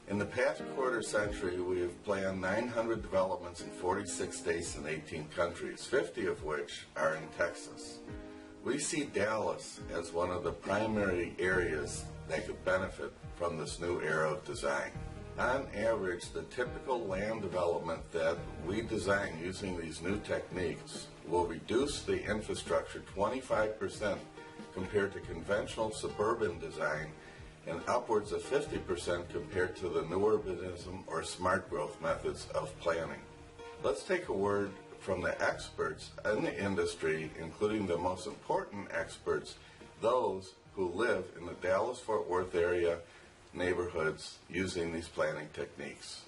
In the past quarter century, we have planned 900 developments in 46 states and 18 countries, 50 of which are in Texas. We see Dallas as one of the primary areas that could benefit from this new era of design. On average, the typical land development that we design using these new techniques will reduce the infrastructure 25% compared to conventional suburban design and upwards of 50% compared to the new urbanism or smart growth methods of planning. Let's take a word from the experts in the industry, including the most important experts, those who live in the Dallas-Fort Worth area neighborhoods using these planning techniques.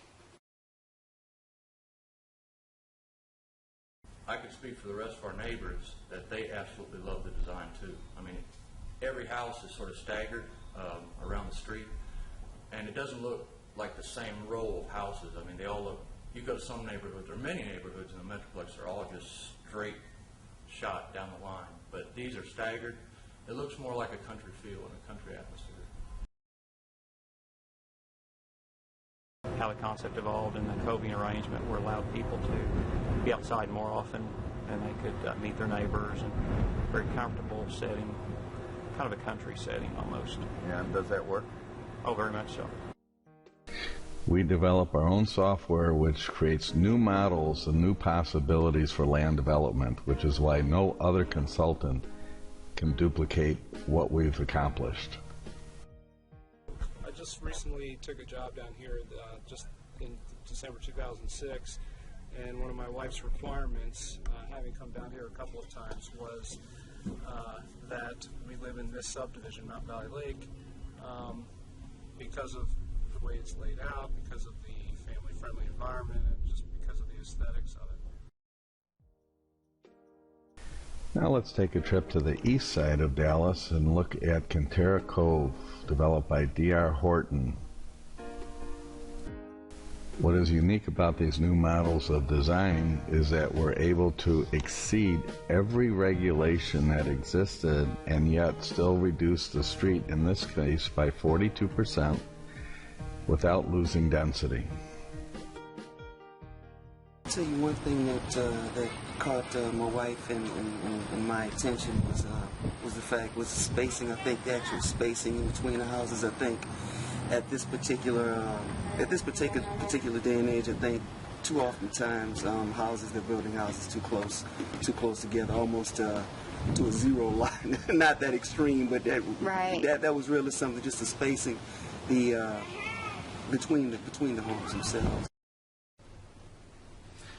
I could speak for the rest of our neighbors that they absolutely love the design too. I mean, every house is sort of staggered around the street, and it doesn't look like the same row of houses. I mean, they all look, you go to some neighborhoods, or many neighborhoods in the Metroplex, they're all just straight shot down the line, but these are staggered. It looks more like a country feel and a country atmosphere. How the concept evolved in the coving arrangement where allowed people to be outside more often and they could meet their neighbors and very comfortable setting, kind of a country setting almost. And does that work? Oh, very much so. We develop our own software which creates new models and new possibilities for land development, which is why no other consultant can duplicate what we've accomplished. I just recently took a job down here just in December 2006, and one of my wife's requirements, having come down here a couple of times, was that we live in this subdivision, Mount Valley Lake, because of the way it's laid out, because of the family-friendly environment, and just because of the aesthetics of it. Now let's take a trip to the east side of Dallas and look at Cantera Cove, developed by D.R. Horton. What is unique about these new models of design is that we're able to exceed every regulation that existed and yet still reduce the street, in this case, by 42% without losing density. I'll tell you one thing that caught my wife and my attention was the fact, was the spacing. I think the actual spacing in between the houses. I think at this particular day and age, I think too often times they're building houses too close together, almost to a zero line. Not that extreme, but that was really something. Just the spacing, between the homes themselves.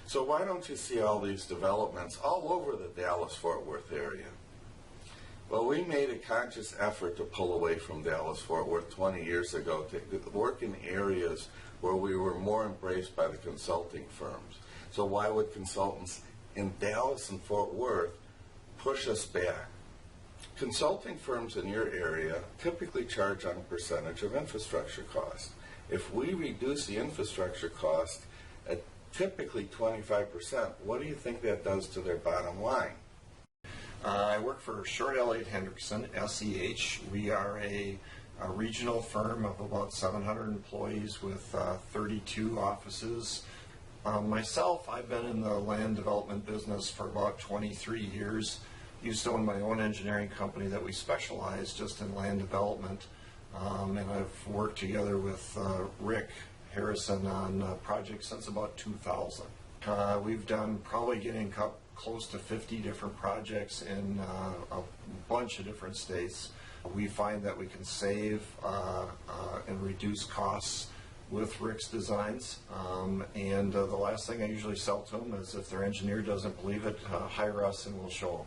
So why don't you see all these developments all over the Dallas-Fort Worth area? Well, we made a conscious effort to pull away from Dallas-Fort Worth 20 years ago to work in areas where we were more embraced by the consulting firms. So why would consultants in Dallas and Fort Worth push us back? Consulting firms in your area typically charge on a percentage of infrastructure cost. If we reduce the infrastructure cost at typically 25%, what do you think that does to their bottom line? I work for Short Elliott Hendrickson, SEH. We are a regional firm of about 700 employees with 32 offices. Myself, I've been in the land development business for about 23 years. Used to own my own engineering company that we specialize just in land development. And I've worked together with Rick Harrison on projects since about 2000. We've done probably getting close to 50 different projects in a bunch of different states. We find that we can save and reduce costs with Rick's designs. And the last thing I usually sell to them is if their engineer doesn't believe it, hire us and we'll show them.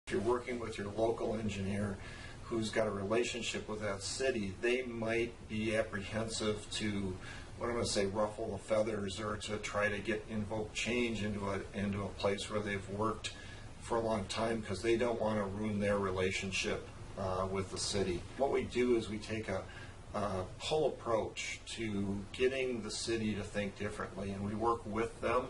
If you're working with your local engineer who's got a relationship with that city, they might be apprehensive to, what I'm going to say, ruffle the feathers or to try to invoke change into a place where they've worked for a long time because they don't want to ruin their relationship with the city. What we do is we take a pull approach to getting the city to think differently, and we work with them.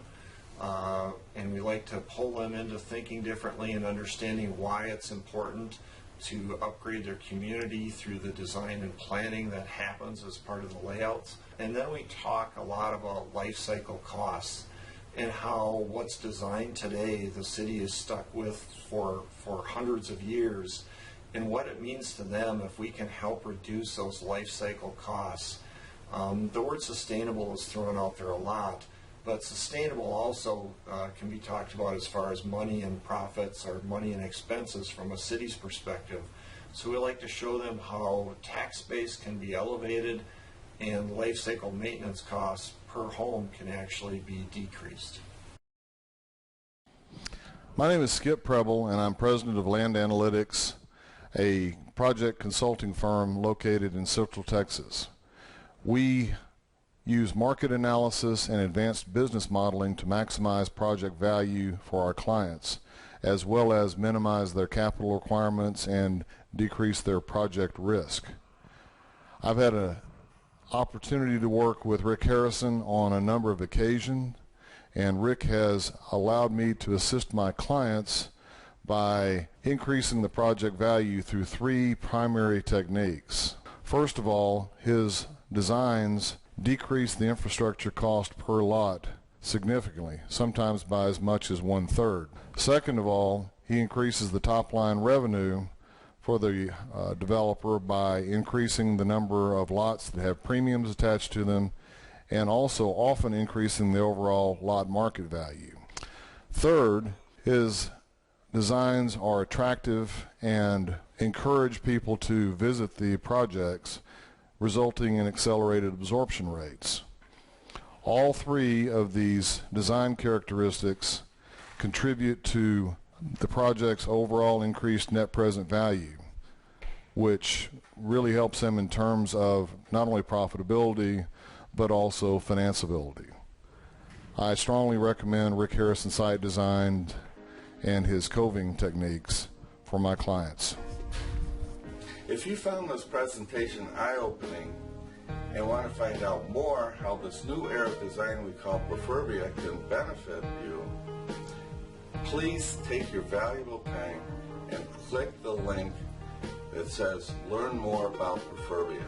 And we like to pull them into thinking differently and understanding why it's important to upgrade their community through the design and planning that happens as part of the layouts. And then we talk a lot about life cycle costs and how what's designed today the city is stuck with for hundreds of years, and what it means to them if we can help reduce those life cycle costs. The word sustainable is thrown out there a lot, but sustainable also can be talked about as far as money and profits or money and expenses from a city's perspective. So we like to show them how tax base can be elevated and life cycle maintenance costs per home can actually be decreased. My name is Skip Preble, and I'm president of Land Analytics, a project consulting firm located in Central Texas. We use market analysis and advanced business modeling to maximize project value for our clients, as well as minimize their capital requirements and decrease their project risk. I've had an opportunity to work with Rick Harrison on a number of occasions, and Rick has allowed me to assist my clients by increasing the project value through three primary techniques. First of all, his designs decrease the infrastructure cost per lot significantly, sometimes by as much as 1/3. Second of all, he increases the top line revenue for the developer by increasing the number of lots that have premiums attached to them, and also often increasing the overall lot market value. Third, his designs are attractive and encourage people to visit the projects, resulting in accelerated absorption rates. All three of these design characteristics contribute to the project's overall increased net present value, which really helps them in terms of not only profitability but also financeability. I strongly recommend Rick Harrison Site Design and his coving techniques for my clients. If you found this presentation eye-opening and want to find out more how this new era of design we call Prefurbia can benefit you, please take your valuable time and click the link that says Learn More About Prefurbia.